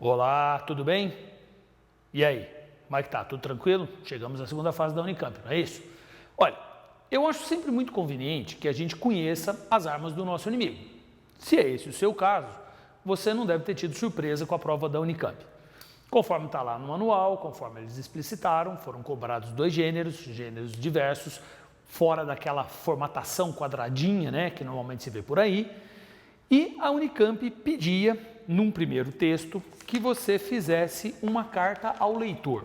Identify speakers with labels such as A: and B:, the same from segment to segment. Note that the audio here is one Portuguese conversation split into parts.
A: Olá, tudo bem? E aí, como é que tá? Tudo tranquilo? Chegamos à segunda fase da Unicamp, não é isso? Olha, eu acho sempre muito conveniente que a gente conheça as armas do nosso inimigo. Se é esse o seu caso, você não deve ter tido surpresa com a prova da Unicamp. Conforme está lá no manual, conforme eles explicitaram, foram cobrados 2 gêneros diversos, fora daquela formatação quadradinha, né, que normalmente se vê por aí. E a Unicamp pedia, num primeiro texto, que você fizesse uma carta ao leitor.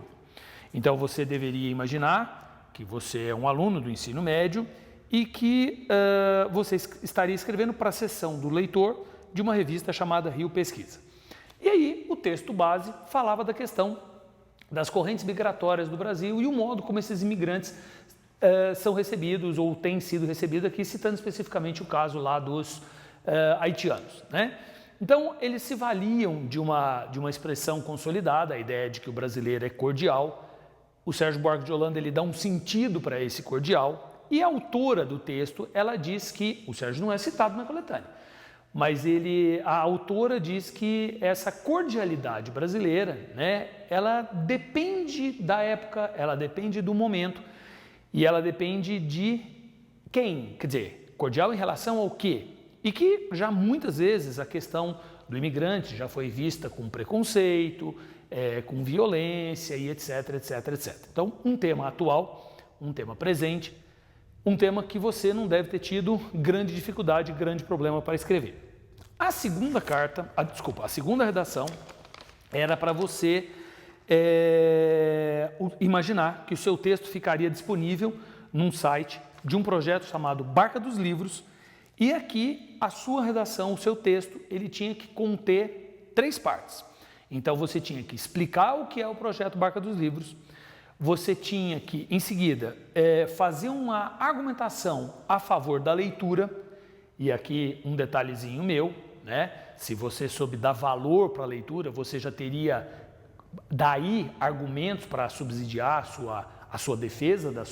A: Então você deveria imaginar que você é um aluno do ensino médio e que você estaria escrevendo para a seção do leitor de uma revista chamada Rio Pesquisa. E aí o texto base falava da questão das correntes migratórias do Brasil e o modo como esses imigrantes são recebidos ou têm sido recebidos aqui, citando especificamente o caso lá dos haitianos, né? Então, eles se valiam de uma expressão consolidada, a ideia de que o brasileiro é cordial. O Sérgio Buarque de Holanda ele dá um sentido para esse cordial e a autora do texto, ela diz que, o Sérgio não é citado na coletânea, mas a autora diz que essa cordialidade brasileira, né, ela depende da época, ela depende do momento e ela depende de quem, quer dizer, cordial em relação ao quê? E que já muitas vezes a questão do imigrante já foi vista com preconceito, com violência e etc, etc, etc. Então, um tema atual, um tema presente, um tema que você não deve ter tido grande dificuldade, grande problema para escrever. A segunda redação era para você imaginar que o seu texto ficaria disponível num site de um projeto chamado Barca dos Livros. E aqui, a sua redação, o seu texto, ele tinha que conter 3 partes. Então, você tinha que explicar o que é o projeto Barca dos Livros, você tinha que, em seguida, fazer uma argumentação a favor da leitura, e aqui um detalhezinho meu, né? Se você soube dar valor para a leitura, você já teria daí argumentos para subsidiar a sua defesa da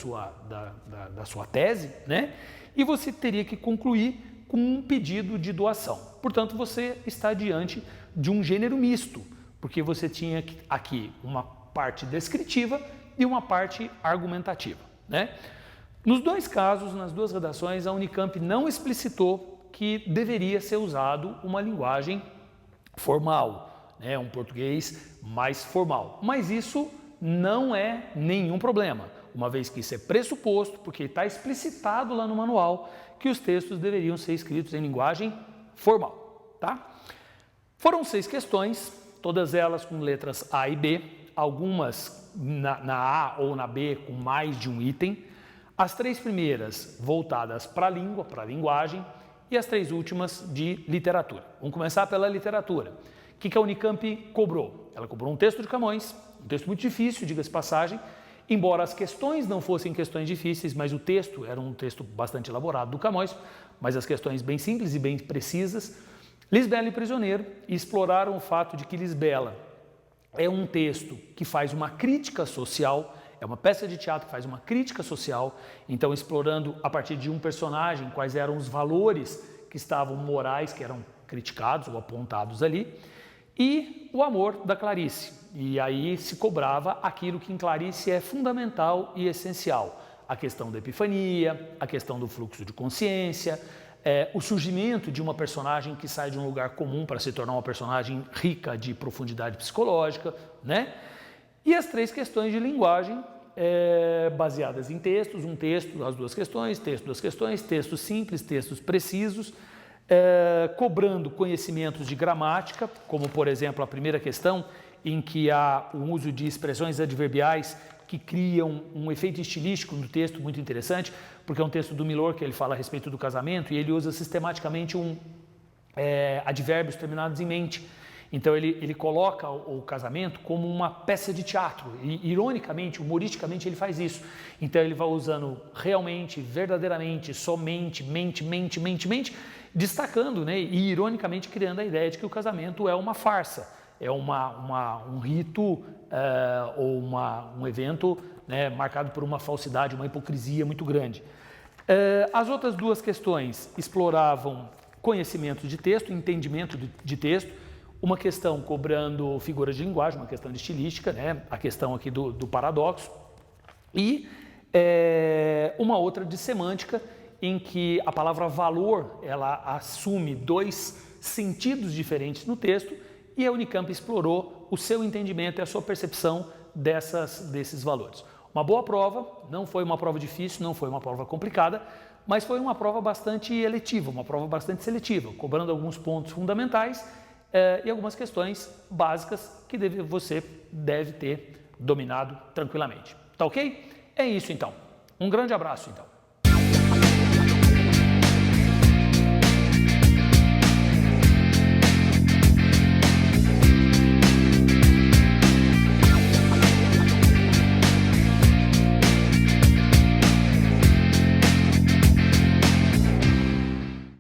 A: sua tese, né? E você teria que concluir com um pedido de doação. Portanto, você está diante de um gênero misto, porque você tinha aqui uma parte descritiva e uma parte argumentativa, né? Nos 2 casos, nas 2 redações, a Unicamp não explicitou que deveria ser usado uma linguagem formal, né? Um português mais formal. Mas isso não é nenhum problema, uma vez que isso é pressuposto, porque está explicitado lá no manual que os textos deveriam ser escritos em linguagem formal, tá? Foram 6 questões, todas elas com letras A e B, algumas na A ou na B com mais de um item, as 3 primeiras voltadas para a língua, para a linguagem, e as 3 últimas de literatura. Vamos começar pela literatura. O que a Unicamp cobrou? Ela cobrou um texto de Camões, um texto muito difícil, diga-se passagem, embora as questões não fossem questões difíceis, mas o texto era um texto bastante elaborado do Camões, mas as questões bem simples e bem precisas. Lisbela e Prisioneiro exploraram o fato de que Lisbela é um texto que faz uma crítica social, é uma peça de teatro que faz uma crítica social, então explorando a partir de um personagem quais eram os valores que estavam morais, que eram criticados ou apontados ali, e o amor da Clarice. E aí se cobrava aquilo que em Clarice é fundamental e essencial, a questão da epifania, a questão do fluxo de consciência, o surgimento de uma personagem que sai de um lugar comum para se tornar uma personagem rica de profundidade psicológica, né? E as 3 questões de linguagem baseadas em textos, um texto, as 2 questões, textos simples, textos precisos, cobrando conhecimentos de gramática, como por exemplo a primeira questão, em que há o uso de expressões adverbiais que criam um efeito estilístico no texto muito interessante, porque é um texto do Milor que ele fala a respeito do casamento e ele usa sistematicamente advérbios terminados em mente. Então ele coloca o casamento como uma peça de teatro e ironicamente, humoristicamente ele faz isso. Então ele vai usando realmente, verdadeiramente, somente, mente, destacando, né, e ironicamente criando a ideia de que o casamento é uma farsa, é um rito ou um evento, né, marcado por uma falsidade, uma hipocrisia muito grande. As outras 2 questões exploravam conhecimento de texto, entendimento de texto. uma questão cobrando figuras de linguagem, uma questão de estilística, né? A questão aqui do paradoxo, e uma outra de semântica, em que a palavra valor ela assume dois sentidos diferentes no texto, e a Unicamp explorou o seu entendimento e a sua percepção desses valores. Uma boa prova, não foi uma prova difícil, não foi uma prova complicada, mas foi uma prova bastante eletiva, uma prova bastante seletiva, cobrando alguns pontos fundamentais e algumas questões básicas que você deve ter dominado tranquilamente. Tá ok? É isso então. Um grande abraço então.